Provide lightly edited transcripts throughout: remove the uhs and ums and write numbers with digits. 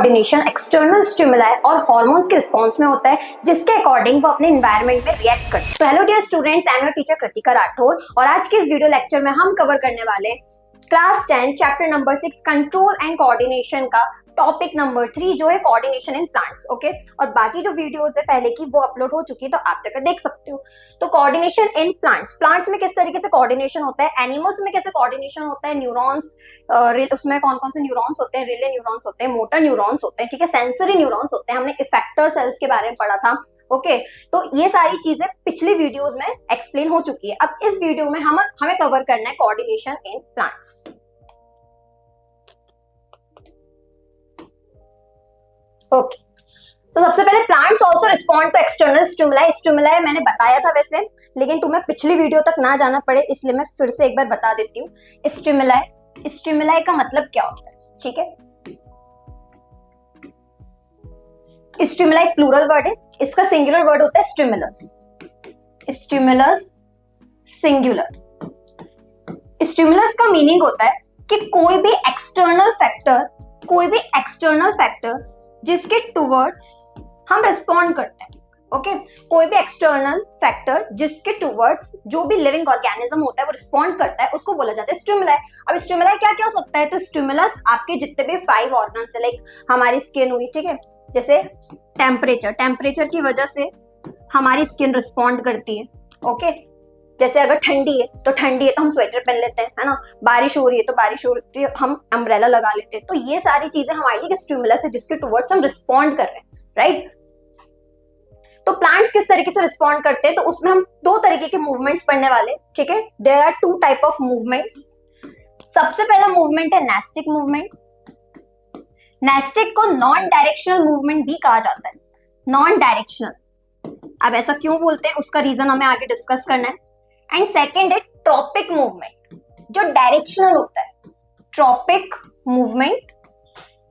Coordination external stimuli और hormones के response में होता है, जिसके अकॉर्डिंग वो अपने एनवायरनमेंट में रिएक्ट करते हैं। तो hello dear students, I am your teacher Kritika Rathore और आज के इस वीडियो लेक्चर में हम कवर करने वाले हैं class 10 chapter number 6 control and coordination का टॉपिक नंबर 3 जो है कोऑर्डिनेशन इन प्लांट्स। ओके, और बाकी जो वीडियोस है पहले की वो अपलोड हो चुकी है, तो आप जाकर देख सकते हो। तो कोऑर्डिनेशन इन प्लांट्स, प्लांट्स में किस तरीके से कोऑर्डिनेशन होता है, एनिमल्स में कैसे कोऑर्डिनेशन होता है, न्यूरॉन्स उसमें कौन कौन से न्यूरॉन्स होते हैं, रिले न्यूरॉन्स होते हैं, मोटर न्यूरॉन्स होते हैं, ठीक है, सेंसरी न्यूरॉन्स होते हैं, हमने इफेक्टर सेल्स के बारे में पढ़ा था। ओके, तो ये सारी चीजें पिछली वीडियोस में एक्सप्लेन हो चुकी है। अब इस वीडियो में हमें कवर करना है कोऑर्डिनेशन इन प्लांट्स। ओके, तो सबसे पहले plants also respond to external stimuli. Stimuli मैंने बताया था वैसे, लेकिन तुम्हें पिछली वीडियो तक ना जाना पड़े इसलिए मैं फिर से एक बार बता देती हूँ। स्टिमुलाई, स्टिमुलाई का मतलब क्या होता है, ठीक है। स्टिमुलाई प्लूरल वर्ड है, इसका सिंगुलर वर्ड होता है स्टिमुलस। Stimulus singular. स्टिमुलस का मीनिंग होता है कि कोई भी एक्सटर्नल फैक्टर जिसके टुवर्ड्स हम रिस्पॉन्ड करते हैं। ओके, कोई भी एक्सटर्नल फैक्टर जिसके टुवर्ड्स जो भी लिविंग ऑर्गेनिज्म होता है वो रिस्पॉन्ड करता है, उसको बोला जाता है स्टिमुलाई। अब स्टिमुलाई क्या क्या हो सकता है, तो स्टिमुलस आपके जितने भी 5 ऑर्गन्स है, लाइक हमारी स्किन हुई, ठीक है, जैसे टेम्परेचर की वजह से हमारी स्किन रिस्पॉन्ड करती है। ओके, जैसे अगर ठंडी है तो हम स्वेटर पहन लेते हैं, है ना, बारिश हो रही है तो हम अम्ब्रेला लगा लेते हैं। तो ये सारी चीजें हमारे लिए स्टिमुलस है जिसके टुवर्ड्स हम रिस्पॉन्ड कर रहे हैं, राइट। तो प्लांट्स किस तरीके से रिस्पॉन्ड करते हैं, तो उसमें हम 2 तरीके के मूवमेंट्स पढ़ने वाले, ठीक है। There are 2 type of movements. सबसे पहला मूवमेंट है नेस्टिक मूवमेंट। नेस्टिक को नॉन डायरेक्शनल मूवमेंट भी कहा जाता है, नॉन डायरेक्शनल। अब ऐसा क्यों बोलते हैं उसका रीजन हमें आगे डिस्कस करना है। एंड सेकेंड है ट्रॉपिक मूवमेंट, जो डायरेक्शनल होता है। ट्रॉपिक मूवमेंट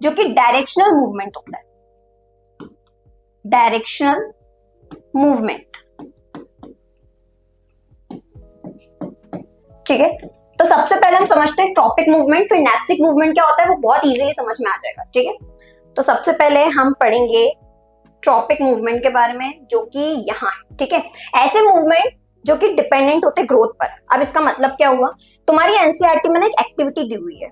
जो कि डायरेक्शनल मूवमेंट होता है, डायरेक्शनल मूवमेंट, ठीक है। तो सबसे पहले हम समझते हैं ट्रॉपिक मूवमेंट, फिर नेस्टिक मूवमेंट क्या होता है वो बहुत इजीली समझ में आ जाएगा, ठीक है। तो सबसे पहले हम पढ़ेंगे ट्रॉपिक मूवमेंट के बारे में, जो कि यहाँ है, ठीक है। ऐसे मूवमेंट जो कि डिपेंडेंट होते ग्रोथ पर। अब इसका मतलब क्या हुआ, तुम्हारी एनसीईआरटी में ना एक एक्टिविटी दी हुई है,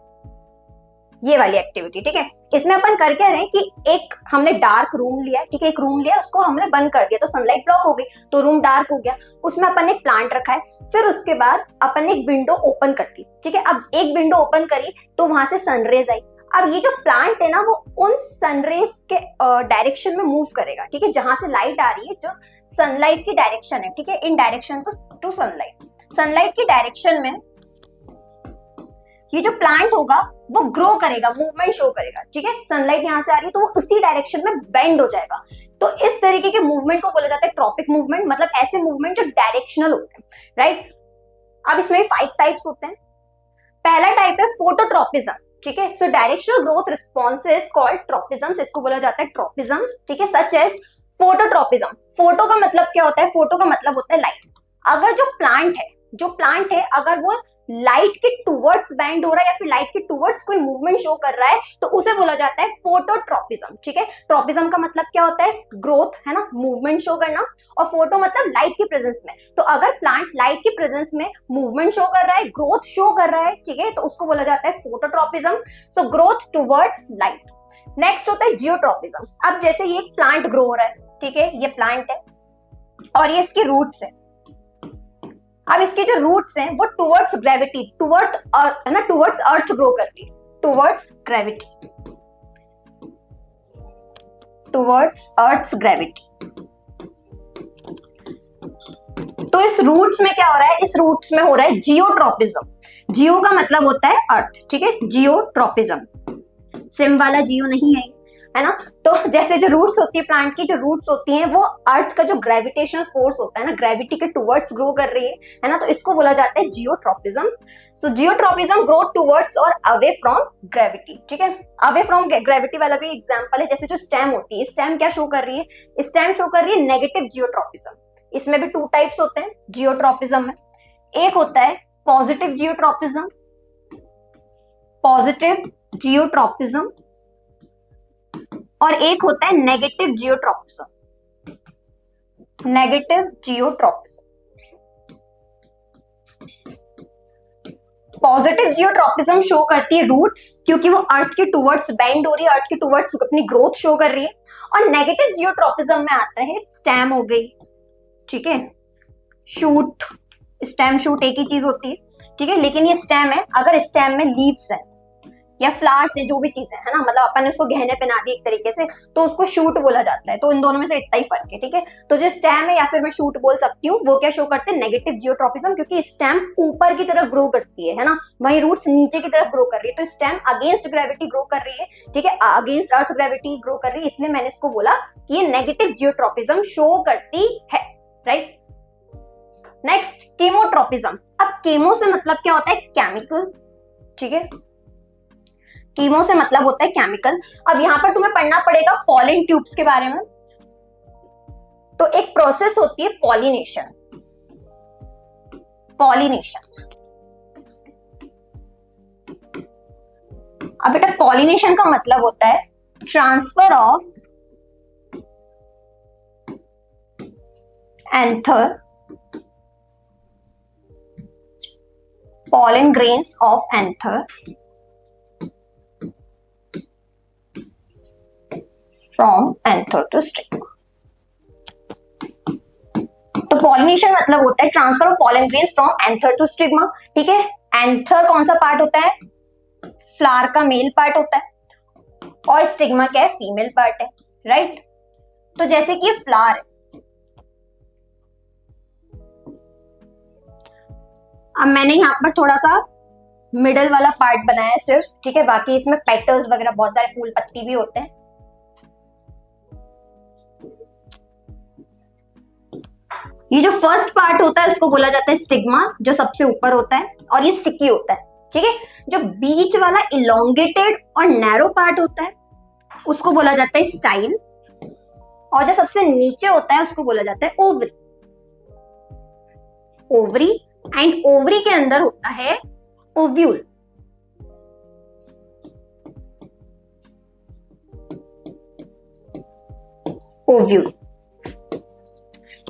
ये वाली एक्टिविटी, ठीक है। इसमें अपन कर क्या रहे हैं कि एक हमने डार्क रूम लिया, ठीक है, एक रूम लिया, उसको हमने बंद कर दिया तो सनलाइट ब्लॉक हो गई तो रूम डार्क हो गया। उसमें अपन ने एक प्लांट रखा है, फिर उसके बाद अपन ने एक विंडो ओपन कर दी, ठीक है। अब एक विंडो ओपन करी तो वहां से सनरेज आई। अब ये जो प्लांट है ना वो उन सनरेज के डायरेक्शन में मूव करेगा, ठीक है, जहां से लाइट आ रही है, जो सनलाइट की डायरेक्शन है, ठीक है, इन डायरेक्शन टू सनलाइट की डायरेक्शन में ये जो प्लांट होगा वो ग्रो करेगा, मूवमेंट शो करेगा, ठीक है। सनलाइट यहां से आ रही है तो वो उसी डायरेक्शन में बेंड हो जाएगा। तो इस तरीके के मूवमेंट को बोला जाता है ट्रॉपिक मूवमेंट, मतलब ऐसे मूवमेंट जो डायरेक्शनल होते हैं, राइट। अब इसमें 5 टाइप्स होते हैं। पहला टाइप है फोटोट्रॉपिज्म, ठीक है। सो डायरेक्शनल ग्रोथ रिस्पॉन्सेस कॉल्ड ट्रॉपिज्म्स, इसको बोला जाता है ट्रॉपिज्म्स, ठीक है, सच एज फोटोट्रॉपिज्म। फोटो का मतलब क्या होता है, फोटो का मतलब होता है लाइट। अगर जो प्लांट है अगर वो लाइट के टुवर्ड्स बेंड हो रहा है या फिर लाइट के टुवर्ड्स कोई मूवमेंट शो कर रहा है तो उसे बोला जाता है फोटोट्रॉपिज्म, ठीक है। ट्रॉपिज्म का मतलब क्या होता है, ग्रोथ, है ना, मूवमेंट शो करना, और फोटो मतलब लाइट की प्रेजेंस में। तो अगर प्लांट लाइट की प्रेजेंस में मूवमेंट शो कर रहा है, ग्रोथ शो कर रहा है, ठीक है, तो उसको बोला जाता है phototropism. So growth towards light. Next होता है जियोट्रॉपिज्म। अब जैसे ये एक प्लांट ग्रो हो रहा है, ठीक है, ये प्लांट है और ये इसकी रूट्स है। अब इसके जो रूट्स हैं वो टुवर्ड्स ग्रेविटी, टुवर्ड्स अर्थ ग्रो कर रही है, टुवर्ड्स अर्थ्स ग्रेविटी। तो इस रूट्स में क्या हो रहा है, इस रूट्स में हो रहा है जियोट्रॉपिज्म। जियो का मतलब होता है अर्थ, ठीक है, जियोट्रॉपिज्म। सिम वाला जियो नहीं है ना। तो जैसे जो रूट्स होती है प्लांट की, जो रूट्स होती हैं वो अर्थ का जो ग्रेविटेशनल फोर्स होता है ना, ग्रेविटी के टुवर्ड्स ग्रो कर रही है ना, तो इसको बोला जाता है जियोट्रॉपिज्म। सो जियोट्रॉपिज्म ग्रो टुवर्ड्स और अवे फ्रॉम ग्रेविटी, ठीक है। अवे फ्रॉम ग्रेविटी वाला भी एग्जांपल है, जैसे जो स्टेम होती है, स्टेम क्या शो कर रही है, स्टेम शो कर रही है नेगेटिव जियोट्रॉपिज्म। इसमें भी 2 टाइप्स होते हैं जियोट्रॉपिज्म में। एक होता है पॉजिटिव जियोट्रॉपिज्म, पॉजिटिव जियोट्रॉपिज्म और एक होता है negative geotropism. Negative geotropism. Positive geotropism show करती है रूट्स, क्योंकि वो अर्थ के टुवर्ड्स बेंड हो रही है, अर्थ के टुवर्ड्स अपनी ग्रोथ शो कर रही है। और नेगेटिव जियोट्रॉपिज्म में आता है स्टेम हो गई, ठीक है, शूट, स्टेम शूट एक ही चीज होती है, ठीक है। लेकिन ये स्टेम है, अगर स्टेम में लीव्स है या फ्लावर्स है, जो भी चीज है ना, मतलब अपन ने उसको गहने पहना दी एक तरीके से, तो उसको शूट बोला जाता है। तो इन दोनों में से इतना ही फर्क है, ठीक है। तो जो स्टेम है या फिर मैं शूट बोल सकती हूँ, वो क्या शो करते हैं, नेगेटिव जियोट्रॉपिज्म, क्योंकि स्टेम ऊपर की तरफ ग्रो करती है ना, वही रूट्स नीचे की तरफ ग्रो कर रही है। तो स्टेम अगेंस्ट ग्रेविटी ग्रो कर रही है, ठीक है, अगेंस्ट अर्थ ग्रेविटी ग्रो कर रही है, इसलिए मैंने इसको बोला कि ये नेगेटिव जियोट्रॉपिज्म शो करती है, राइट। नेक्स्ट केमोट्रॉपिज्म। अब केमो से मतलब क्या होता है, केमिकल, ठीक है, कीमो से मतलब होता है केमिकल। अब यहां पर तुम्हें पढ़ना पड़ेगा पॉलन ट्यूब्स के बारे में। तो एक प्रोसेस होती है पॉलिनेशन। पॉलिनेशन, अब बेटा पॉलिनेशन का मतलब होता है transfer of anther, pollen grains of anther from anther to stigma। तो पॉलिनेशन मतलब होता है transfer of pollen grains from anther to stigma, ठीक है। एंथर कौन सा पार्ट होता है, फ्लावर का मेल पार्ट होता है, और स्टिग्मा क्या है, फीमेल पार्ट है, राइट। तो जैसे कि फ्लावर है, अब मैंने यहाँ पर थोड़ा सा मिडल वाला पार्ट बनाया है सिर्फ, ठीक है, बाकी इसमें पेटल्स वगैरह बहुत सारे फूल पत्ती भी होते हैं। ये जो फर्स्ट पार्ट होता है उसको बोला जाता है स्टिग्मा, जो सबसे ऊपर होता है, और ये स्टिकी होता है, ठीक है। जो बीच वाला इलोंगेटेड और नैरो पार्ट होता है उसको बोला जाता है स्टाइल, और जो सबसे नीचे होता है उसको बोला जाता है ओवरी। ओवरी, एंड ओवरी के अंदर होता है ओव्यूल। ओव्यूल,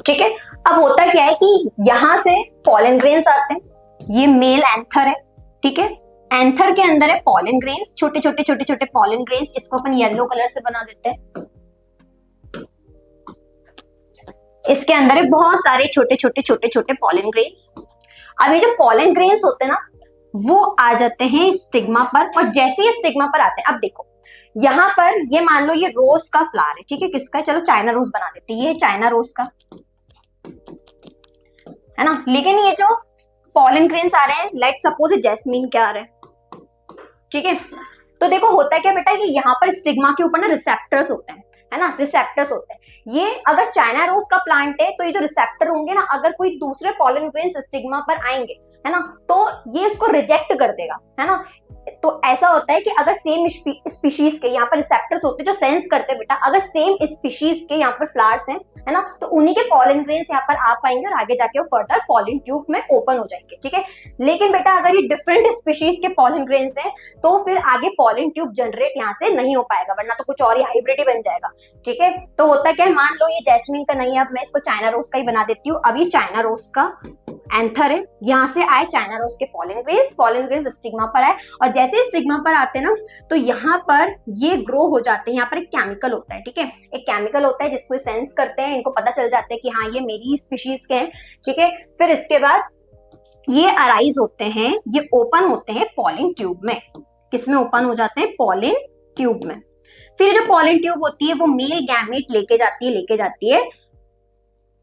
ठीक है। अब होता क्या है कि यहां से पॉलन ग्रेन्स आते हैं, ये मेल एंथर है, ठीक है। एंथर के अंदर है पॉलन ग्रेन्स, छोटे छोटे छोटे छोटे पॉलन ग्रेन्स, इसको अपन येलो कलर से बना देते हैं। इसके अंदर है बहुत सारे छोटे छोटे छोटे छोटे पॉलन ग्रेन्स। अब ये जो पॉलन ग्रेन्स होते हैं ना, वो आ जाते हैं स्टिग्मा पर, और जैसे ये स्टिग्मा पर आते हैं, अब देखो यहां पर ये मान लो ये रोज का फ्लावर है, ठीक है, किसका है, चलो चाइना रोज बना देते हैं, ये चाइना रोज का है ना। लेकिन ये जो पॉलन ग्रेन्स आ रहे हैं, लेट सपोज जैस्मीन के आ रहे हैं, ठीक है। तो देखो होता है क्या बेटा, कि यहाँ पर स्टिग्मा के ऊपर ना रिसेप्टर्स होते हैं, है ना, रिसेप्टर्स होते हैं। ये अगर चाइना रोज का प्लांट है तो ये जो रिसेप्टर होंगे ना, अगर कोई दूसरे पॉलन ग्रेन्स स्टिग्मा पर आएंगे, है ना, तो ये इसको रिजेक्ट कर देगा, है ना। तो ऐसा होता है कि अगर सेम स्पीशीज के यहाँ पर रिसेप्टर्स होते हैं जो सेंस करते हैं बेटा, अगर सेम स्पीशीज के यहाँ पर फ्लावर्स हैं, है ना, तो उन्हीं के पॉलन ग्रेन्स यहाँ पर आ पाएंगे और आगे जाके वो फर्दर पॉलन ट्यूब में ओपन हो जाएंगे, ठीक है। लेकिन बेटा अगर ये डिफरेंट स्पीशीज के पॉलन ग्रेन्स हैं तो फिर आगे पॉलन ट्यूब जनरेट यहाँ से नहीं हो पाएगा, वरना तो कुछ और ही हाइब्रिड ही बन जाएगा, ठीक है। तो होता क्या है, मान लो ये जैस्मिन का नहीं है, अब मैं इसको चाइना रोज का ही बना देती हूँ। अब ये चाइना रोज का एंथर है, यहाँ से आए चाइना रोज के पॉलन ग्रेन्स स्टिग्मा पर आए, और जैसे स्टिग्मा पर आते हैं ना, तो यहाँ पर ये ग्रो हो जाते हैं। यहाँ पर एक केमिकल होता है, ठीक है, एक केमिकल होता है जिसको सेंस करते हैं, इनको पता चल जाता है कि हाँ ये मेरी स्पीशीज के हैं, ठीक है। फिर इसके बाद ये अराइज होते हैं, ये ओपन होते हैं पॉलन ट्यूब में। किसमें ओपन हो जाते हैं, पॉलन ट्यूब में। फिर जो पॉलन ट्यूब होती है वो मेल गैमेट लेके जाती है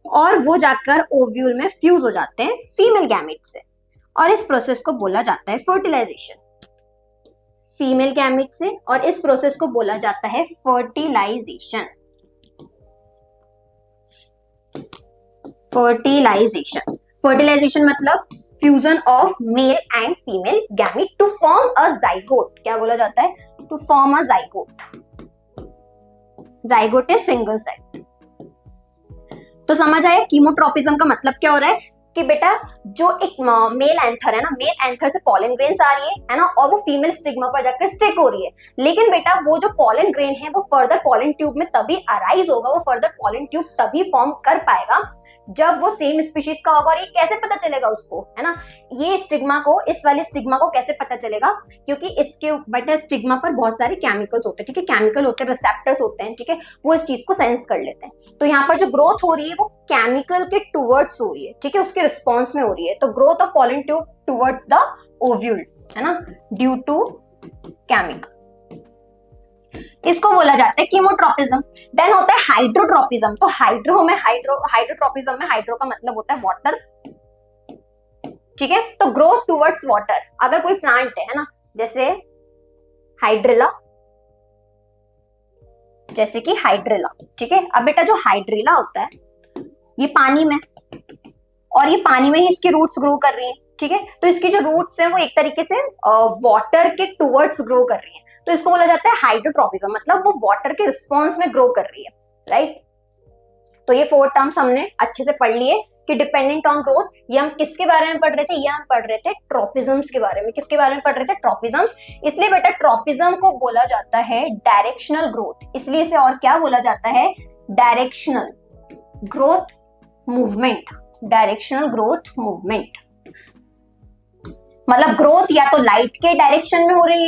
और वो जाकर ओव्यूल में फ्यूज हो जाते हैं फीमेल गैमेट से, और इस प्रोसेस को बोला जाता है फर्टिलाइजेशन। फीमेल गैमेट से, और इस प्रोसेस को बोला जाता है फर्टिलाइजेशन। फर्टिलाइजेशन मतलब fusion of male and female gamete to form a zygote. क्या बोला जाता है, to form a zygote. Zygote is single cell. तो समझ आया कीमोट्रॉपिज्म का मतलब क्या हो रहा है, कि बेटा जो एक मेल एंथर है ना, मेल एंथर से पॉलन ग्रेन्स आ रही है ना, और वो फीमेल स्टिग्मा पर जाकर स्टिक हो रही है। लेकिन बेटा वो जो पॉलन ग्रेन है वो फर्दर पॉलन ट्यूब में तभी अराइज होगा, वो फर्दर पॉलन ट्यूब तभी फॉर्म कर पाएगा जब वो सेम स्पीशीज का होगा। और ये कैसे पता चलेगा उसको, है ना, ये स्टिग्मा को, इस वाले स्टिग्मा को कैसे पता चलेगा, क्योंकि इसके बेटा स्टिग्मा पर बहुत सारे केमिकल्स होते हैं, ठीक है, केमिकल होते हैं, रिसेप्टर्स होते हैं, ठीक है, वो इस चीज को सेंस कर लेते हैं। तो यहाँ पर जो ग्रोथ हो रही है वो केमिकल के टुवर्ड्स हो रही है, ठीक है, उसके रिस्पॉन्स में हो रही है। तो growth of pollen tube towards the ovule, है ना, ड्यू टू केमिकल, इसको बोला जाता है कीमोट्रोपिज्म। देन होता है हाइड्रोट्रोपिज्म। तो हाइड्रोट्रोपिज्म में हाइड्रो का मतलब होता है वाटर, ठीक है, तो ग्रोथ टुवर्ड्स वाटर। अगर कोई प्लांट है ना, जैसे हाइड्रिला, जैसे कि हाइड्रिला, ठीक है। अब बेटा जो हाइड्रिला होता है ये पानी में, और ये पानी में ही इसकी रूट्स ग्रो कर रही हैं, ठीक है, तो इसकी जो रूट्स हैं वो एक तरीके से वाटर के टुवर्ड्स ग्रो कर रही हैं, तो इसको बोला जाता है हाइड्रोट्रोपिज्म, मतलब वो वाटर के रिस्पॉन्स में ग्रो कर रही है, राइट। तो ये 4 टर्म्स हमने अच्छे से पढ़ लिए कि डिपेंडेंट ऑन ग्रोथ। ये हम किसके बारे में पढ़ रहे थे, ये हम पढ़ रहे थे ट्रोपिज्म्स के बारे में। किसके बारे में पढ़ रहे थे, ट्रोपिज्म्स। इसलिए बेटा ट्रोपिज्म को बोला जाता है डायरेक्शनल ग्रोथ, इसलिए इसे और क्या बोला जाता है, directional growth movement, directional growth movement. मतलब ग्रोथ या तो लाइट के डायरेक्शन में हो रही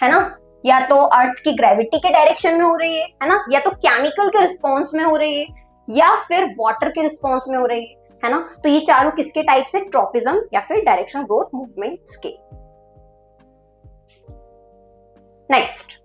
है ना, या तो अर्थ की ग्रेविटी के डायरेक्शन में हो रही है ना, या तो केमिकल के रिस्पॉन्स में हो रही है, या फिर वाटर के रिस्पॉन्स में हो रही है ना। तो ये चारों किसके टाइप से, ट्रोपिज्म या फिर डायरेक्शनल ग्रोथ मूवमेंट्स के। नेक्स्ट,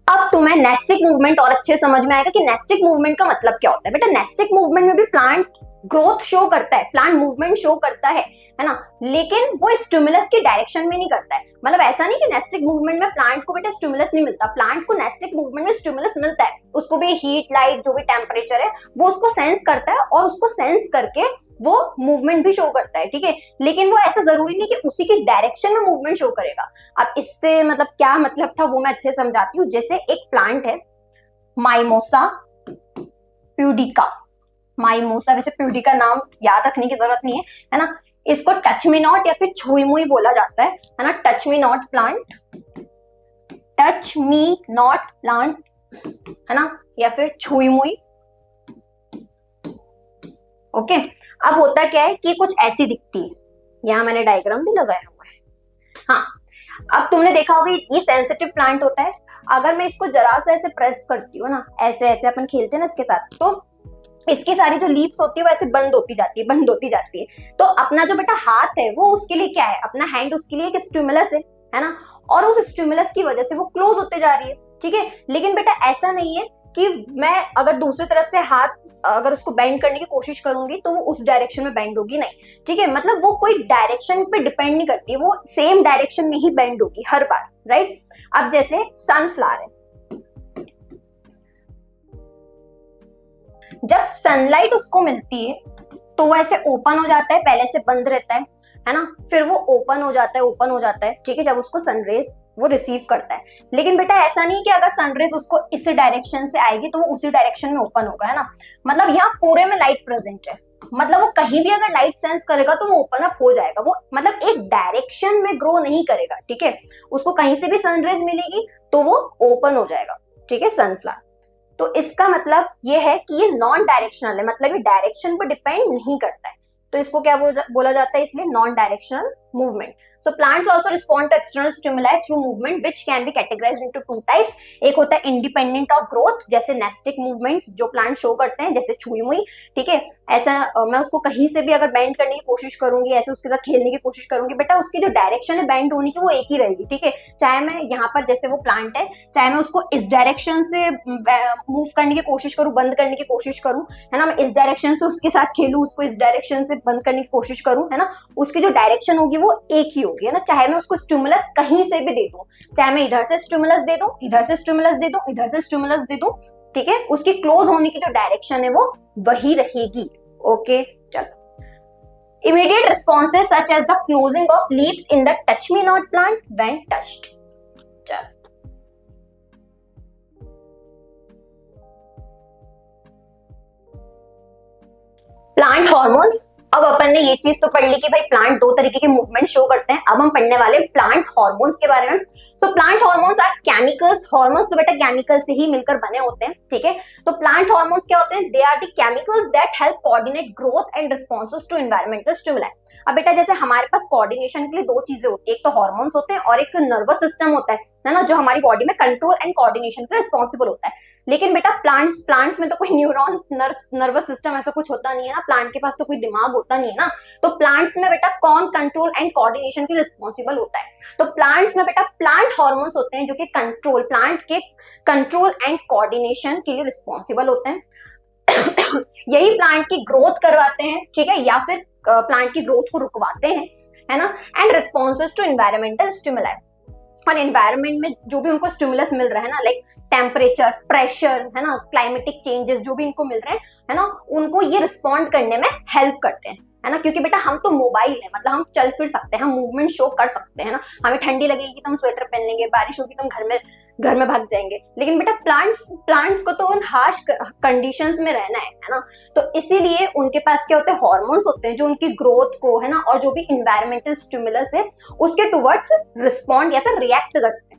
अब तुम्हें नेस्टिक मूवमेंट और अच्छे समझ में आएगा कि नेस्टिक मूवमेंट का मतलब क्या होता है। बेटा नेस्टिक मूवमेंट में भी प्लांट ग्रोथ शो करता है, प्लांट मूवमेंट शो करता है ना, लेकिन वो स्टिमुलस के डायरेक्शन में नहीं करता है। मतलब ऐसा नहीं कि नेस्टिक मूवमेंट में प्लांट को बेटा स्टिमुलस नहीं मिलता, प्लांट को नेस्टिक मूवमेंट में स्टिमुलस मिलता है। उसको भी हीट, लाइट, जो भी टेम्परेचर है वो उसको सेंस करता है, और उसको सेंस करके वो मूवमेंट भी शो करता है, ठीक है। लेकिन वो ऐसा जरूरी नहीं कि उसी की डायरेक्शन में मूवमेंट शो करेगा। अब इससे मतलब क्या मतलब था वो मैं अच्छे समझाती हूँ। जैसे एक प्लांट है माइमोसा प्यूडिका, माइमोसा, वैसे प्यूडिका नाम याद रखने की जरूरत नहीं है ना। इसको टच मी नॉट या फिर छुई मुई बोला जाता है ना, touch me not plant, touch me not plant, है ना, या फिर छुई मुई। ओके, अब होता क्या है कि कुछ ऐसी दिखती है, यहां मैंने डायग्राम भी लगाया हुआ है। हाँ, अब तुमने देखा होगा ये सेंसिटिव प्लांट होता है। अगर मैं इसको जरा सा ऐसे प्रेस करती हूँ ना, ऐसे ऐसे अपन खेलते हैं ना इसके साथ, तो इसकी सारी जो लीव्स होती है वो ऐसे बंद होती जाती है, बंद होती जाती है। तो अपना जो बेटा हाथ है वो उसके लिए क्या है, अपना हैंड उसके लिए एक स्टिमुलस है ना, और उस स्टिमुलस की वजह से वो क्लोज होते जा रही है, ठीक है। लेकिन बेटा ऐसा नहीं है कि मैं अगर दूसरी तरफ से हाथ अगर उसको बेंड करने की कोशिश करूंगी तो वो उस डायरेक्शन में बेंड होगी, नहीं, ठीक है। मतलब वो कोई डायरेक्शन पे डिपेंड नहीं करती, वो सेम डायरेक्शन में ही बेंड होगी हर बार, राइट। अब जैसे सनफ्लावर है, जब सनलाइट उसको मिलती है तो वो ऐसे ओपन हो जाता है, पहले से बंद रहता है ना, फिर वो ओपन हो जाता है, ओपन हो जाता है, ठीक है, जब उसको सनरेज वो रिसीव करता है। लेकिन बेटा ऐसा नहीं कि अगर सनरेज उसको इस डायरेक्शन से आएगी तो वो उसी डायरेक्शन में ओपन होगा, है ना। मतलब यहाँ पूरे में लाइट प्रेजेंट है, मतलब वो कहीं भी अगर लाइट सेंस करेगा तो वो ओपन अप हो जाएगा। वो मतलब एक डायरेक्शन में ग्रो नहीं करेगा, ठीक है, उसको कहीं से भी सनरेज मिलेगी तो वो ओपन हो जाएगा, ठीक है, सनफ्लावर। तो इसका मतलब ये है कि ये नॉन डायरेक्शनल है, मतलब ये डायरेक्शन पर डिपेंड नहीं करता है, तो इसको क्या बोला जाता है, इसलिए non directional movement. So plants also respond to external stimuli through movement, which can be categorized into 2 types. एक होता है independent of growth, जैसे nestic movements जो प्लांट शो करते हैं, जैसे छुई मुई, ठीक है। ऐसा मैं उसको कहीं से भी अगर बेंड करने की कोशिश करूंगी, ऐसे उसके साथ खेलने की कोशिश करूंगी, बेटा उसकी जो डायरेक्शन है बेंड होने की वो एक ही रहेगी, ठीक है। चाहे मैं यहाँ पर जैसे वो प्लांट है, चाहे मैं उसको इस डायरेक्शन से मूव करने की कोशिश करूँ, बंद करने की कोशिश करूँ, है ना, मैं इस डायरेक्शन से उसके साथ खेलूँ, उसको इस डायरेक्शन से बंद करने की कोशिश करूँ, है ना, उसकी जो डायरेक्शन होगी वो एक ही होगी, है ना। चाहे मैं उसको स्टिमुलस कहीं से भी दे दूं, चाहे मैं इधर से स्टिमुलस दे दूं, इधर से स्टिमुलस दे दूं, इधर से स्टिमुलस दे दूं, ठीक है, उसकी क्लोज होने की जो डायरेक्शन है वो वही रहेगी। ओके, चलो। Immediate responses such as the closing of leaves in the touch me not plant when touched. चलो, प्लांट हॉर्मोन्स अब अपन ने ये चीज तो पढ़ ली कि भाई प्लांट दो तरीके के मूवमेंट शो करते हैं। अब हम पढ़ने वाले प्लांट हार्मोन्स के बारे में। So plant hormones are chemicals. Hormones तो बेटा केमिकल से ही मिलकर बने होते हैं, ठीक है। तो प्लांट हार्मोन्स क्या होते हैं? They are the chemicals that help coordinate growth and responses to environmental stimuli. अब बेटा जैसे हमारे पास कोऑर्डिनेशन के लिए दो चीजें होती है, एक तो हार्मोन्स होते हैं और एक नर्वस सिस्टम होता है ना, जो हमारी बॉडी में कंट्रोल एंड कोऑर्डिनेशन का रिस्पॉन्सिबल होता है। लेकिन बेटा प्लांट्स में तो कोई न्यूरॉन्स, नर्वस सिस्टम ऐसा कुछ होता नहीं है ना, प्लांट के पास तो कोई दिमाग होता नहीं है ना। तो प्लांट्स में बेटा कौन कंट्रोल एंड कोऑर्डिनेशन के रिस्पॉन्सिबल होता है? तो प्लांट्स में बेटा प्लांट हार्मोन्स होते हैं जो कि प्लांट के कंट्रोल एंड कोऑर्डिनेशन के लिए रिस्पॉन्सिबल होते हैं। यही प्लांट की ग्रोथ करवाते हैं, ठीक है, या फिर प्लांट की ग्रोथ को रुकवाते हैं, है ना। And responses to environmental stimuli, और एनवायरमेंट में जो भी उनको स्टिमुलस मिल रहा है ना, लाइक टेम्परेचर, प्रेशर, है ना, क्लाइमेटिक चेंजेस जो भी इनको मिल रहे हैं, है ना, उनको ये रिस्पॉन्ड करने में हेल्प करते हैं, है ना। क्योंकि बेटा हम तो मोबाइल है, मतलब हम चल फिर सकते हैं, हम मूवमेंट शो कर सकते हैं ना। हमें ठंडी लगेगी तो हम स्वेटर पहन लेंगे, बारिश होगी तो हम घर में भाग जाएंगे। लेकिन बेटा प्लांट्स को तो उन हार्श कंडीशंस में रहना है ना। तो इसीलिए उनके पास क्या होते हैं? हार्मोन्स होते हैं जो उनकी ग्रोथ को, है ना, और जो भी इन्वायरमेंटल स्टिमुलस है उसके टुवर्ड्स रिस्पॉन्ड या फिर रिएक्ट करते हैं।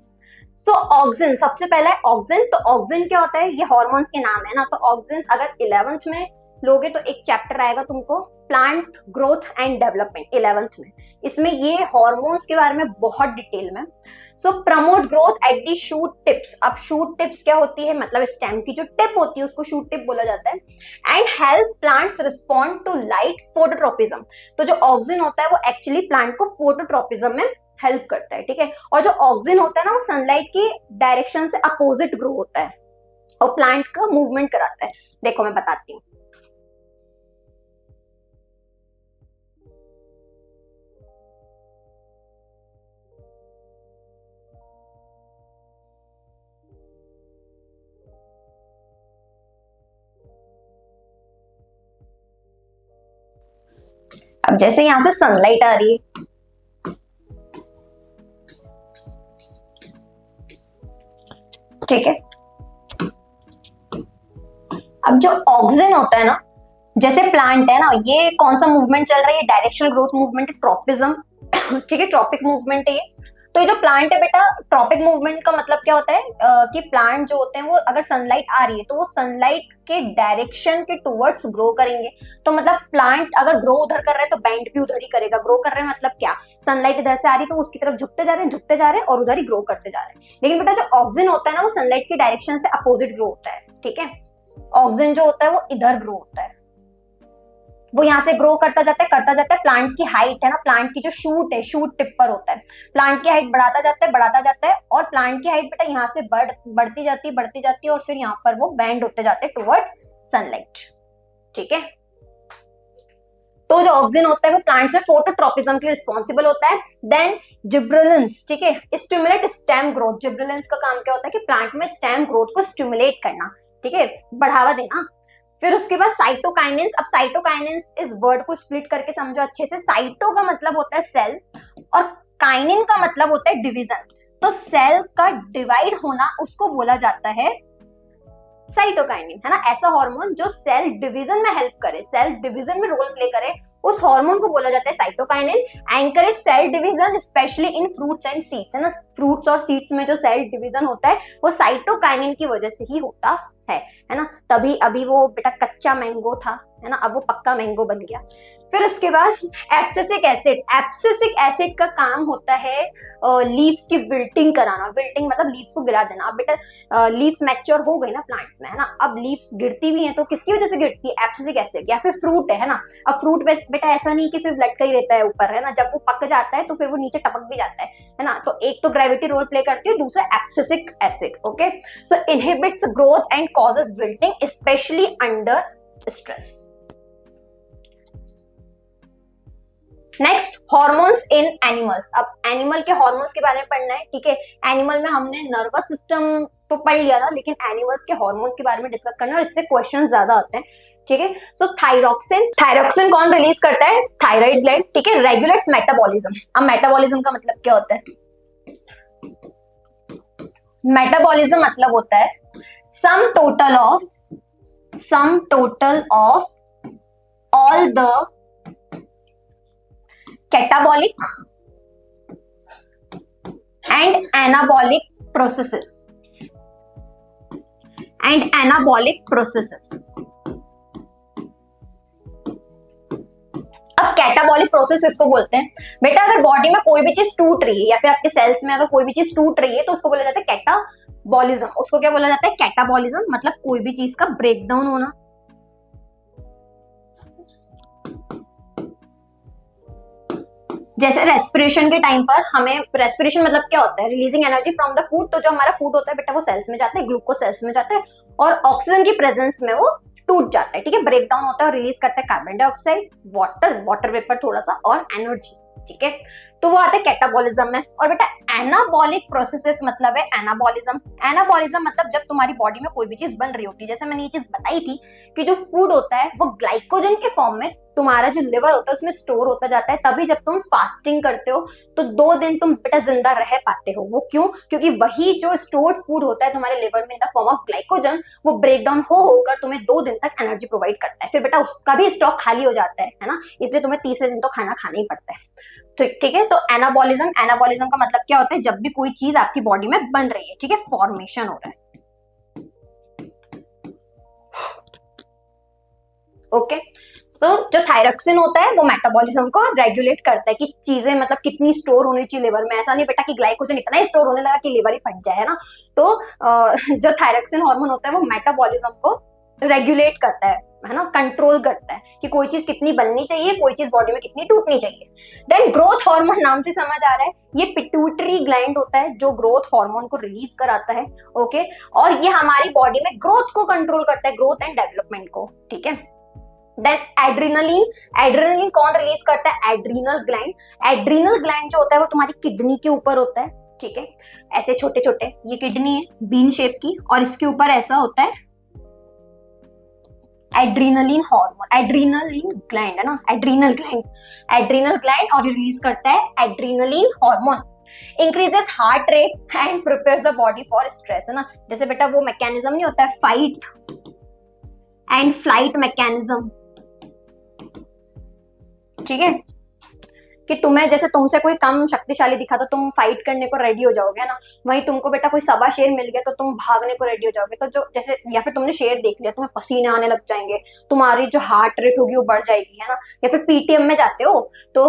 सो ऑक्सिन, सबसे पहला है ऑक्सिन। तो ऑक्सिन क्या होता है? ये हार्मोन्स के नाम है ना। तो ऑक्सिन अगर 11th में लोगे तो एक चैप्टर आएगा तुमको plant growth and development 11th में। इसमें ये हार्मोन्स के बारे में बहुत डिटेल में। So promote growth at the shoot tips. अब शूट टिप्स क्या होती है? मतलब स्टेम की जो टिप होती है उसको शूट टिप बोला जाता है। And help plants respond to light phototropism. तो जो ऑक्सिन होता है वो एक्चुअली प्लांट को फोटोट्रोपिज्म में हेल्प करता है, ठीक है। और जो ऑक्सिन होता है ना वो सनलाइट की डायरेक्शन से अपोजिट ग्रो होता है और प्लांट का मूवमेंट कराता है। देखो मैं बताती हूँ। अब जैसे यहां से सनलाइट आ रही है, ठीक है। अब जो ऑक्सिन होता है ना, जैसे प्लांट है ना, ये कौन सा मूवमेंट चल रहा है? ये डायरेक्शनल ग्रोथ मूवमेंट है, ट्रॉपिज्म, ठीक है, ट्रॉपिक मूवमेंट है ये। तो ये जो प्लांट है बेटा, ट्रॉपिक मूवमेंट का मतलब क्या होता है कि प्लांट जो होते हैं वो अगर सनलाइट आ रही है तो वो सनलाइट के डायरेक्शन के टुवर्ड्स ग्रो करेंगे। तो मतलब प्लांट अगर ग्रो उधर कर रहा है तो बेंड भी उधर ही करेगा। ग्रो कर रहे हैं मतलब क्या? सनलाइट इधर से आ रही है तो उसकी तरफ झुकते जा रहे हैं और उधर ही ग्रो करते जा रहे हैं। लेकिन बेटा जो ऑक्सिन होता है ना वो सनलाइट की डायरेक्शन से अपोजिट ग्रो होता है, ठीक है। ऑक्सिन जो होता है वो इधर ग्रो होता है, वो यहाँ से ग्रो करता जाता है। प्लांट की हाइट है ना, प्लांट की जो शूट है, शूट टिप पर होता है, प्लांट की हाइट बढ़ाता जाता है और प्लांट की हाइट बेटा यहाँ से बढ़ती जाती है और फिर यहाँ पर वो बैंड होते जाते हैं टुवर्ड्स सनलाइट, ठीक है। तो जो ऑक्सिन होता है वो प्लांट्स में फोटोट्रोपिज्म के रिस्पॉन्सिबल होता है। देन जिब्रेलिन्स, ठीक है, स्टिमुलेट स्टेम ग्रोथ। जिब्रेलिन्स का काम क्या होता है कि प्लांट में स्टेम ग्रोथ को स्टिमुलेट करना, ठीक है, बढ़ावा देना। फिर उसके बाद साइटोकाइनेंस। अब साइटोकाइनेंस इस वर्ड को स्प्लिट करके समझो अच्छे से। साइटो का मतलब होता है सेल और काइनिन का मतलब होता है डिवीजन। तो सेल का डिवाइड होना उसको बोला जाता है साइटोकाइनिन, है ना। ऐसा हार्मोन जो सेल डिवीजन में हेल्प करे, सेल डिवीजन में रोल प्ले करे, उस हार्मोन को बोला जाता है cytokinin. Encourage cell division especially in fruits and seeds, है ना। फ्रूट्स और सीड्स में जो सेल डिवीजन होता है वो साइटोकाइनिन की वजह से ही होता है ना। तभी अभी वो बेटा कच्चा मैंगो था, है ना, अब वो पक्का मैंगो बन गया। फिर उसके बाद एब्सिसिक एसिड। एब्सिसिक एसिड का काम होता है लीव्स की विल्टिंग कराना। विल्टिंग मतलब लीव्स को गिरा देना। अब बेटा लीव्स मैच्योर हो गई ना प्लांट्स में, है ना, अब लीव्स गिरती भी हैं तो किसकी वजह से गिरती है? Abscisic acid. या फिर फ्रूट है ना, अब फ्रूट बेटा ऐसा नहीं कि सिर्फ लटका ही रहता है ऊपर, है ना, जब वो पक जाता है तो फिर वो नीचे टपक भी जाता है ना। तो एक तो ग्रेविटी रोल प्ले करती है, दूसरा abscisic acid, okay. So inhibits growth and causes wilting specially under stress. Next, hormones in animals. अब एनिमल के हॉर्मोन्स के बारे में पढ़ना है, ठीक है। एनिमल में हमने नर्वस सिस्टम तो पढ़ लिया था, लेकिन एनिमल्स के हॉर्मोन्स के बारे में डिस्कस करना और इससे क्वेश्चन ज्यादा आते हैं, ठीक है। सो थायरॉक्सिन कौन रिलीज करता है? थायराइड ग्लैंड, ठीक है। Regulates metabolism. अब मेटाबॉलिज्म का मतलब क्या होता है? मेटाबॉलिज्म मतलब होता है sum total of all the catabolic and anabolic processes अब कैटाबॉलिक प्रोसेस इसको बोलते हैं बेटा, अगर बॉडी में कोई भी चीज टूट रही है या फिर आपके सेल्स में अगर कोई भी चीज टूट रही है तो उसको बोला जाता है कैटाबॉलिज्म। उसको क्या बोला जाता है? कैटाबॉलिज्म, मतलब कोई भी चीज का ब्रेकडाउन होना। जैसे रेस्पिरेशन के टाइम पर हमें, रेस्पिरेशन मतलब क्या होता है? Releasing energy from the food. तो जो हमारा फूड होता है बेटा वो सेल्स में जाता है, ग्लूकोज सेल्स में जाता है और ऑक्सीजन की प्रेजेंस में वो टूट जाता है, ठीक है, ब्रेकडाउन होता है और रिलीज करता है कार्बन डाइऑक्साइड, वाटर वेपर थोड़ा सा और एनर्जी, ठीक है। तो वो आता है कैटाबॉलिज्म में। और बेटा एनाबॉलिक प्रोसेसेस मतलब है एनाबॉलिज्म मतलब जब तुम्हारी बॉडी में कोई भी चीज बन रही होती है, जैसे मैंने ये चीज बताई थी कि जो फूड होता है वो ग्लाइकोजन के फॉर्म में तुम्हारा जो लिवर होता है उसमें स्टोर होता जाता है। तभी जब तुम फास्टिंग करते हो तो 2 दिन तुम बेटा जिंदा रह पाते हो। वो क्यों? क्योंकि वही जो स्टोर्ड फूड होता है तुम्हारे लिवर में in the form of glycogen, वो ब्रेकडाउन होकर तुम्हें 2 दिन तक एनर्जी प्रोवाइड करता है। फिर बेटा उसका भी स्टॉक खाली हो जाता है ना, इसलिए तुम्हें तीसरे दिन तो खाना खाना ही पड़ता है। ठीक है, तो एनाबॉलिज्म का मतलब क्या होता है? जब भी कोई चीज आपकी बॉडी में बन रही है, ठीक है, फॉर्मेशन हो रहा है। ओके, तो जो थायरोक्सिन होता है वो मेटाबॉलिज्म को रेगुलेट करता है कि चीजें मतलब कितनी स्टोर होनी चाहिए लिवर में। ऐसा नहीं बेटा कि ग्लाइकोजन इतना ही स्टोर होने लगा कि लिवर ही फट जाए, है ना। तो जो थायरोक्सिन हार्मोन होता है वो मेटाबॉलिज्म को रेगुलेट करता है ना, कंट्रोल करता है कि कोई चीज कितनी बननी चाहिए, कोई चीज बॉडी में कितनी टूटनी चाहिए। देन ग्रोथ हार्मोन, नाम से समझ आ रहा है, ये पिट्यूटरी ग्लैंड होता है जो ग्रोथ हार्मोन को रिलीज कराता है। ओके, और ये हमारी बॉडी में ग्रोथ को कंट्रोल करता है, ग्रोथ एंड डेवलपमेंट को, ठीक है। देन एड्रेनलिन कौन रिलीज करता है? एड्रीनल ग्लैंड जो होता है वो तुम्हारी किडनी के ऊपर होता है, ठीक है। ऐसे छोटे छोटे, ये किडनी है बीन शेप की और इसके ऊपर ऐसा होता है एड्रीनलिन हार्मोन, एड्रीनलिन ग्लैंड है ना, एड्रीनल ग्लैंड और रिलीज करता है adrenaline hormone. Increases heart rate and prepares the body for stress, है ना। जैसे बेटा वो मैकेनिज्म नहीं होता है फाइट एंड फ्लाइट मैकेनिज्म, ठीक है, कि तुम्हें जैसे तुमसे कोई कम शक्तिशाली दिखा तो तुम फाइट करने को रेडी हो जाओगे, ना। वहीं तुमको बेटा कोई सवा शेर मिल गया तो तुम भागने को रेडी हो जाओगे। तो जो जैसे, या फिर तुमने शेर देख लिया, तुम्हें पसीने आने लग जाएंगे, तुम्हारी जो हार्ट रेट होगी वो बढ़ जाएगी, है ना। या फिर पीटीएम में जाते हो तो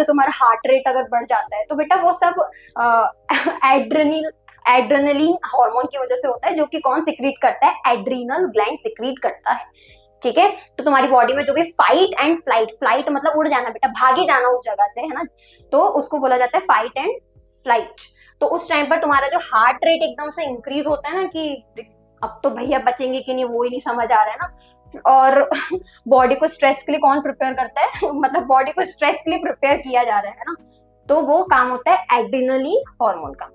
तुम्हारा हार्ट रेट अगर बढ़ जाता है तो बेटा वो सब एड्रेनलिन हार्मोन की वजह से होता है, जो कि कौन सिक्रीट करता है? एड्रीनल ग्लैंड सिक्रीट करता है, ठीक है। तो तुम्हारी बॉडी में जो भी फाइट एंड फ्लाइट मतलब उड़ जाना बेटा, भागी जाना उस जगह से, है ना, तो उसको बोला जाता है फाइट एंड फ्लाइट। तो उस टाइम पर तुम्हारा जो हार्ट रेट एकदम से इंक्रीज होता है ना कि अब तो भैया बचेंगे कि नहीं वो ही नहीं समझ आ रहा है ना। और बॉडी को स्ट्रेस के लिए कौन प्रिपेयर करता है? मतलब बॉडी को स्ट्रेस के लिए प्रिपेयर किया जा रहा है ना, तो वो काम होता है एड्रेनलिन हार्मोन का।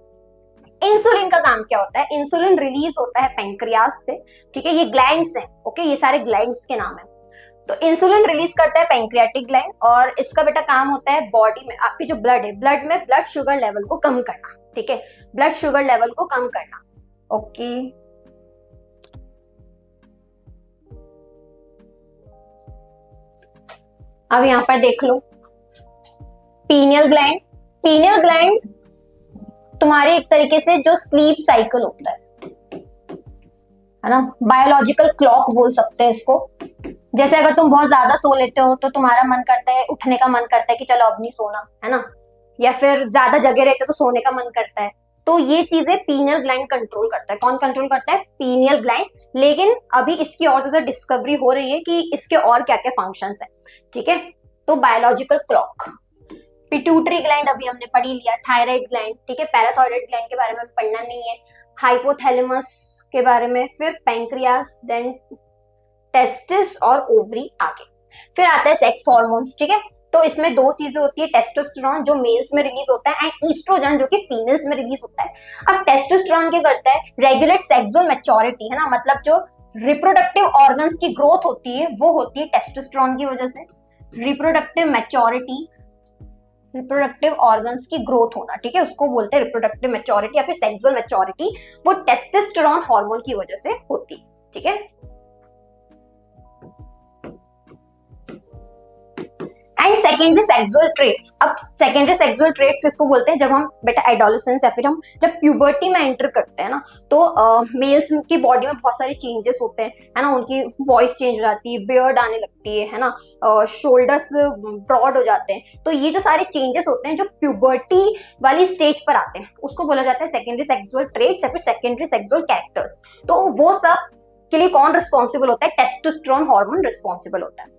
इंसुलिन का काम क्या होता है? इंसुलिन रिलीज होता है पेंक्रियास से, ठीक है, ये ग्लैंड्स हैं, ओके, ये सारे ग्लैंड्स के नाम है। तो इंसुलिन रिलीज करता है पेंक्रियाटिक ग्लैंड और इसका बेटा काम होता है बॉडी में आपकी जो ब्लड है, ब्लड में ब्लड शुगर लेवल को कम करना, ठीक है, ब्लड शुगर लेवल को कम करना, ओके। अब यहां पर देख लो पीनियल ग्लैंड तुम्हारे एक तरीके से जो स्लीप साइकिल होता है ना, बायोलॉजिकल क्लॉक बोल सकते हैं इसको। जैसे अगर तुम बहुत ज्यादा सो लेते हो तो तुम्हारा मन करता है, उठने का मन करता है कि चलो अब नहीं सोना, है ना, या फिर ज्यादा जगे रहते हो तो सोने का मन करता है। तो ये चीजें पीनियल ग्लैंड कंट्रोल करता है। कौन कंट्रोल करता है? Pineal gland. लेकिन अभी इसकी और ज्यादा डिस्कवरी हो रही है कि इसके और क्या क्या फंक्शंस है, ठीक है। तो बायोलॉजिकल क्लॉक, पिट्यूटरी ग्लैंड अभी हमने पढ़ ही लिया, थायराइड ग्लैंड, ठीक है, पैराथायराइड ग्लैंड के बारे में पढ़ना नहीं है, हाइपोथैलेमस के बारे में, फिर पैंक्रियास, देन टेस्टिस और ओवरी आगे। फिर आता है सेक्स हॉर्मोन्स, ठीक है। तो इसमें 2 चीजें होती है, टेस्टोस्टेरोन जो मेल्स में रिलीज होता है एंड ईस्ट्रोजन जो कि फीमेल्स में रिलीज होता है। अब टेस्टोस्टेरोन क्या करता है? रेगुलेट सेक्सुअल मैच्योरिटी, है ना, मतलब जो रिप्रोडक्टिव ऑर्गन्स की ग्रोथ होती है वो होती है टेस्टोस्टेरोन की वजह से। रिप्रोडक्टिव ऑर्गन्स की ग्रोथ होना, ठीक है, उसको बोलते हैं रिप्रोडक्टिव मैच्योरिटी या फिर सेक्सुअल मैच्योरिटी, वो टेस्टोस्टेरोन हार्मोन की वजह से होती, ठीक है। And secondary sexual traits. अब सेकेंडरी सेक्सुअल ट्रेट्स किसको बोलते हैं? जब हम बेटा एडोलेसेंस या फिर हम जब प्यूबर्टी में एंटर करते हैं ना, तो मेल्स की बॉडी में बहुत सारे चेंजेस होते हैं, है ना। उनकी वॉइस चेंज हो जाती है, बियर्ड आने लगती है ना, शोल्डर्स ब्रॉड हो जाते हैं। तो ये जो सारे चेंजेस होते हैं जो प्यूबर्टी वाली स्टेज पर आते हैं, उसको बोला जाता है सेकेंडरी सेक्सुअल ट्रेट्स या फिर सेकेंडरी सेक्सुअल कैरेक्टर्स। तो वो सब के लिए कौन रिस्पॉन्सिबल होता है? टेस्टोस्टेरोन हार्मोन रिस्पॉन्सिबल होता है।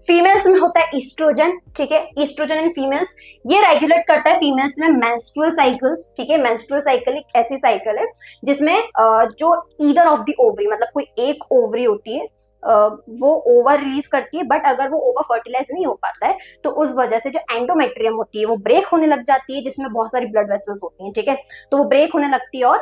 फीमेल्स में होता है ईस्ट्रोजन, ठीक है। ईस्ट्रोजन इन फीमेल्स, ये रेगुलेट करता है फीमेल्स में मेंस्ट्रुअल साइकिल्स, ठीक है। मेंस्ट्रुअल साइकिल एक ऐसी साइकिल है जिसमें जो ईदर ऑफ द ओवरी, मतलब कोई एक ओवरी होती है, वो ओवर रिलीज करती है, बट अगर वो ओवर फर्टिलाइज नहीं हो पाता है तो उस वजह से जो एंडोमेट्रियम होती है वो ब्रेक होने लग जाती है, जिसमें बहुत सारी ब्लड वेसल्स होती हैं, ठीक है। तो वो ब्रेक होने लगती है और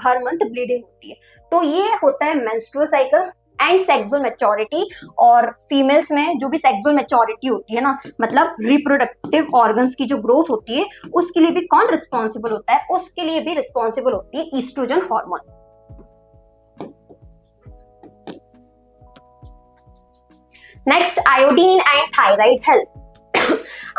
हर मंथ ब्लीडिंग होती है। तो ये होता है menstrual cycle and sexual maturity. और फीमेल्स में जो भी सेक्सुअल मैच्योरिटी होती है ना, मतलब रिप्रोडक्टिव ऑर्गन्स की जो ग्रोथ होती है, उसके लिए भी कौन रिस्पॉन्सिबल होता है? उसके लिए भी रिस्पॉन्सिबल होती है oestrogen hormone. Next, iodine and thyroid health.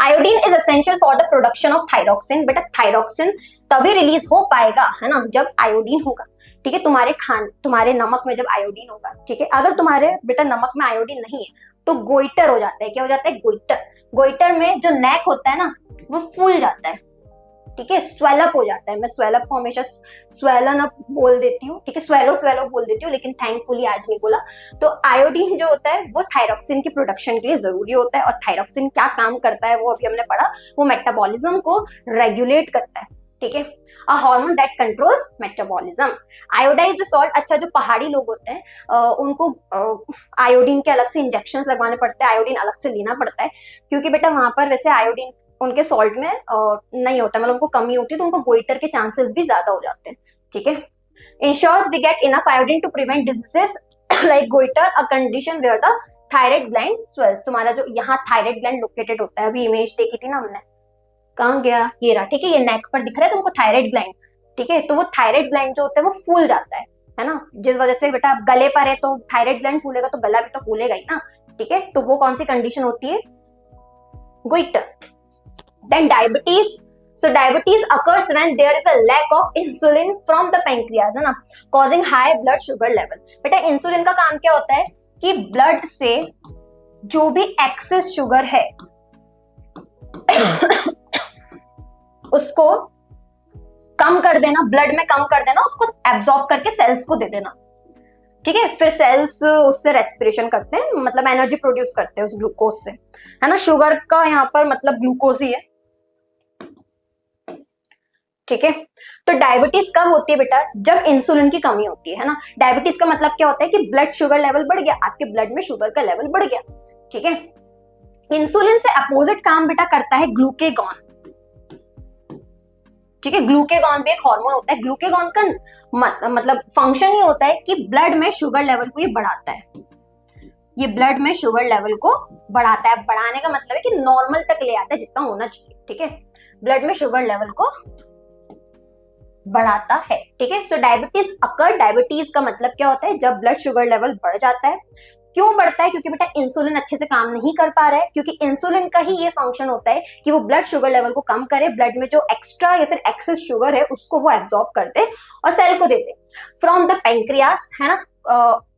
Iodine is essential for the production of thyroxine. बेटा थायरोक्सिन तभी रिलीज हो पाएगा, है ना, जब आयोडीन होगा, ठीक है। तुम्हारे नमक में जब आयोडीन होगा, ठीक है। अगर तुम्हारे बेटा नमक में आयोडीन नहीं है तो गोइटर हो जाता है। क्या हो जाता है? गोइटर। गोइटर में जो नेक होता है ना, वो फूल जाता है, ठीक है, स्वेलअप हो जाता है। मैं स्वेलअप को हमेशा स्वेलन अप बोल देती हूँ, ठीक है, स्वेलो स्वेलो बोल देती हूँ, लेकिन थैंकफुली आज नहीं बोला। तो आयोडीन जो होता है वो थायरोक्सिन की प्रोडक्शन के लिए जरूरी होता है। और थायरोक्सिन क्या काम करता है वो अभी हमने पढ़ा, वो मेटाबॉलिज्म को रेगुलेट करता है, ठीक है। A hormone that controls metabolism. Iodised salt, अच्छा जो पहाड़ी लोग होते हैं उनको आयोडीन के अलग से इंजेक्शंस लगवाने पड़ते हैं, आयोडीन अलग से लेना पड़ता है, क्योंकि बेटा वहां पर वैसे आयोडीन उनके सॉल्ट में नहीं होता, मतलब उनको कमी होती है, तो उनको गोइटर के चांसेस भी ज्यादा हो जाते हैं, ठीक है। Ensures we get enough iodine to prevent diseases like goitre, a condition where the thyroid gland swells. तुम्हारा जो यहाँ थायराइड ग्लैंड लोकेटेड होता है, अभी इमेज देखी थी ना हमने, कहाँ गया? ये रहा, ठीक है। ये नेक पर दिख रहा है तुमको थायराइड ग्लैंड, ठीक है। तो वो थायराइड ग्लैंड जो होता है वो फूल जाता है ना, जिस वजह से बेटा गले पर है तो थायराइड ग्लैंड फूलेगा तो गला भी तो फूलेगा ही ना, ठीक है। तो वो कौन सी कंडीशन होती है? Goitre. Then diabetes. So diabetes occurs when there is a lack of insulin from the pancreas, है ना, causing high blood sugar level. बेटा इंसुलिन का काम क्या होता है कि ब्लड से जो भी एक्सेस शुगर है उसको कम कर देना, ब्लड में कम कर देना, उसको एब्जॉर्ब करके सेल्स को दे देना, ठीक है। फिर सेल्स उससे रेस्पिरेशन करते हैं, मतलब एनर्जी प्रोड्यूस करते हैं उस ग्लूकोज से, है ना। शुगर का यहाँ पर मतलब ग्लूकोज ही है, ठीक है। तो डायबिटीज कब होती है बेटा? जब इंसुलिन की कमी होती है ना। डायबिटीज का मतलब क्या होता है कि ब्लड शुगर लेवल बढ़ गया, आपके ब्लड में शुगर का लेवल बढ़ गया, ठीक है। इंसुलिन से अपोजिट काम बेटा करता है ग्लूकेगॉन, ठीक है। ग्लूकेगॉन भी एक हार्मोन होता है। ग्लूकेगॉन का मतलब फंक्शन ये होता है कि ब्लड में शुगर लेवल को ये बढ़ाता है, ये ब्लड में शुगर लेवल को बढ़ाता है। बढ़ाने का मतलब है कि नॉर्मल तक ले आता है जितना होना चाहिए, ठीक है। ब्लड में शुगर लेवल को बढ़ाता है, ठीक है। सो डायबिटीज अकर, डायबिटीज का मतलब क्या होता है? जब ब्लड शुगर लेवल बढ़ जाता है। क्यों बढ़ता है? क्योंकि बेटा इंसुलिन अच्छे से काम नहीं कर पा रहा है, क्योंकि इंसुलिन का ही ये फंक्शन होता है कि वो ब्लड शुगर लेवल को कम करे, ब्लड में जो एक्स्ट्रा या फिर एक्सेस शुगर है उसको वो एब्जॉर्ब करते और सेल को देते फ्रॉम द पेंक्रियास, है ना।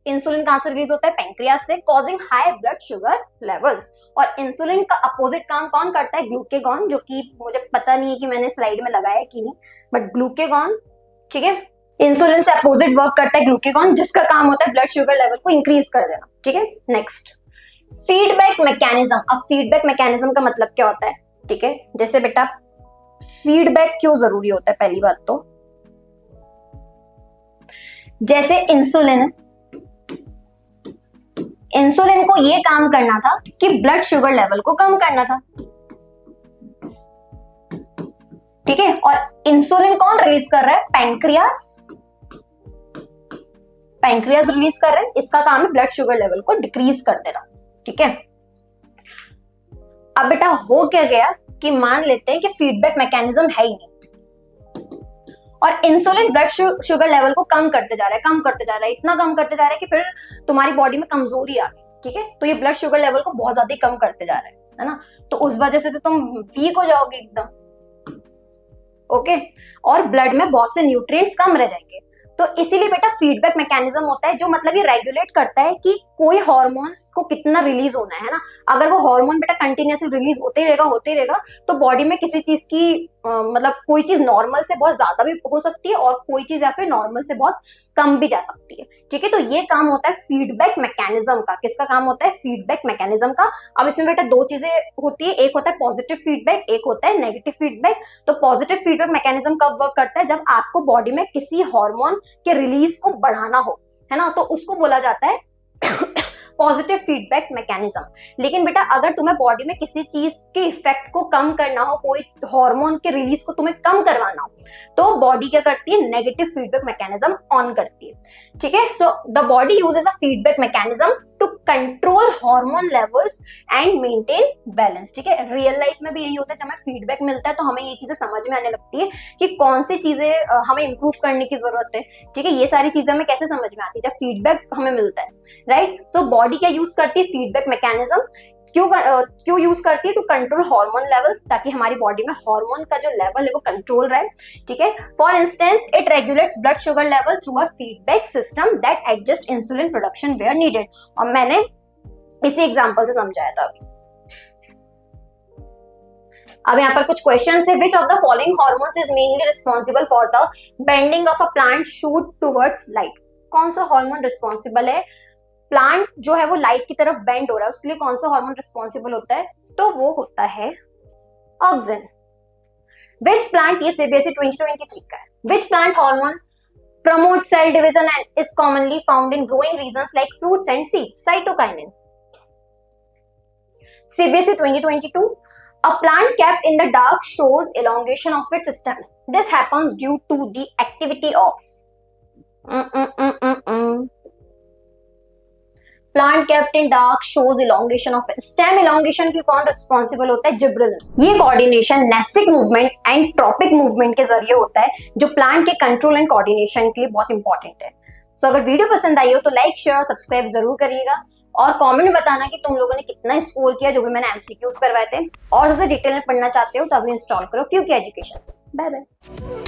इंसुलिन कहां से रिलीज होता है? पेंक्रियास से, causing high blood sugar levels. और इंसुलिन का अपोजिट काम कौन करता है? ग्लूकेगॉन, जो कि मुझे पता नहीं है कि मैंने स्लाइड में लगाया कि नहीं, बट ग्लूकेगॉन, ठीक है, इंसुलिन से अपोजिट वर्क करता है ग्लूकेगॉन, जिसका काम होता है ब्लड शुगर लेवल को इंक्रीज कर देना, ठीक है। Next, feedback mechanism. अब फीडबैक मैकेनिज्म का मतलब क्या होता है? ठीक है, जैसे बेटा फीडबैक क्यों जरूरी होता है? पहली बात तो जैसे इंसुलिन को ये काम करना था कि ब्लड शुगर लेवल को कम करना था, ठीक है। और इंसुलिन कौन रिलीज कर रहा है? पैंक्रियास रिलीज कर रहा है। इसका काम है ब्लड शुगर लेवल को डिक्रीज कर देना, ठीक है। अब बेटा हो क्या गया कि मान लेते हैं कि फीडबैक मैकेनिज्म है ही नहीं और इंसुलिन ब्लड शुगर लेवल को कम करते जा रहा है, इतना कम करते जा रहा है कि फिर तुम्हारी बॉडी में कमजोरी आ गई, ठीक है। तो ये ब्लड शुगर लेवल को बहुत ज्यादा कम करते जा रहा है ना। तो उस वजह से तो तुम वीक हो जाओगे एकदम। ओके, और ब्लड में बहुत से न्यूट्रिएंट्स कम रह जाएंगे। तो इसीलिए बेटा फीडबैक मैकेनिज्म होता है, जो मतलब ये रेगुलेट करता है कि कोई हार्मोन्स को कितना रिलीज होना है ना। अगर वो हार्मोन बेटा कंटिन्यूसली रिलीज होते ही रहेगा तो बॉडी में किसी चीज की मतलब कोई चीज नॉर्मल से बहुत ज्यादा भी हो सकती है और कोई चीज या फिर नॉर्मल से बहुत कम भी जा सकती है। ठीक है, तो ये काम होता है फीडबैक मैकेनिज्म का। किसका काम होता है? फीडबैक मैकेनिज्म का। अब इसमें बेटा दो चीजें होती है, एक होता है पॉजिटिव फीडबैक, एक होता है नेगेटिव फीडबैक। तो पॉजिटिव फीडबैक मैकेनिज्म कब वर्क करता है? जब आपको बॉडी में किसी हार्मोन के रिलीज को बढ़ाना हो, है ना, तो उसको बोला जाता है पॉजिटिव फीडबैक मैकेनिज्म। लेकिन बेटा अगर तुम्हें बॉडी में किसी चीज के इफेक्ट को कम करना हो, कोई हार्मोन के रिलीज को तुम्हें कम करवाना हो, तो बॉडी क्या करती है? नेगेटिव फीडबैक मैकेनिज्म ऑन करती है। ठीक है, so the body uses a feedback mechanism to control hormone levels and maintain balance. ठीक है, रियल लाइफ में भी यही होता है। जब हमें फीडबैक मिलता है तो हमें ये चीजें समझ में आने लगती है कि कौन सी चीजें हमें इंप्रूव करने की जरूरत है। ठीक है, ये सारी चीजें हमें कैसे समझ में आती है? जब फीडबैक हमें मिलता है, राइट। तो बॉडी क्या यूज करती है? Feedback mechanism. क्यों यूज करती है? टू कंट्रोल हार्मोन लेवल्स, ताकि हमारी बॉडी में हार्मोन का जो लेवल है वो कंट्रोल रहे। ठीक है, for instance it regulates blood sugar level through a feedback system that adjust insulin production where needed. और मैंने इसी एग्जांपल से समझाया था अभी। अब यहाँ पर कुछ क्वेश्चन है। Which of the following hormones is mainly responsible for the bending of a plant shoot towards light? कौन सा हार्मोन रिस्पॉन्सिबल है? प्लांट जो है वो लाइट की तरफ बेंड हो रहा है, उसके लिए कौन सा हार्मोन रिस्पॉन्सिबल होता है? तो वो होता है ऑक्सिन। विच प्लांट, ये सीबीएसई 2023 का है, which plant hormone promote cell division and is commonly found in growing regions like fruits and seeds? Cytokinin. CBSE 2022, a plant kept in the dark shows elongation of its stem. This happens due to the activity of plant kept in dark shows elongation of stem. Elongation के कौन responsible होता है? Gibberellin. ये coordination nastic movement and tropic movement के जरिए होता है, जो प्लांट के कंट्रोल एंड कोऑर्डिनेशन के लिए बहुत इंपॉर्टेंट है। सो अगर वीडियो पसंद आई हो तो लाइक, शेयर और सब्सक्राइब जरूर करिएगा, और कमेंट में बताना कि तुम लोगों ने कितना स्कोर किया जो भी मैंने एमसीक्यूज करवाए थे। और ज्यादा डिटेल में पढ़ना चाहते हो तो अभी इंस्टॉल करो फ्यूकी एजुकेशन। Bye bye.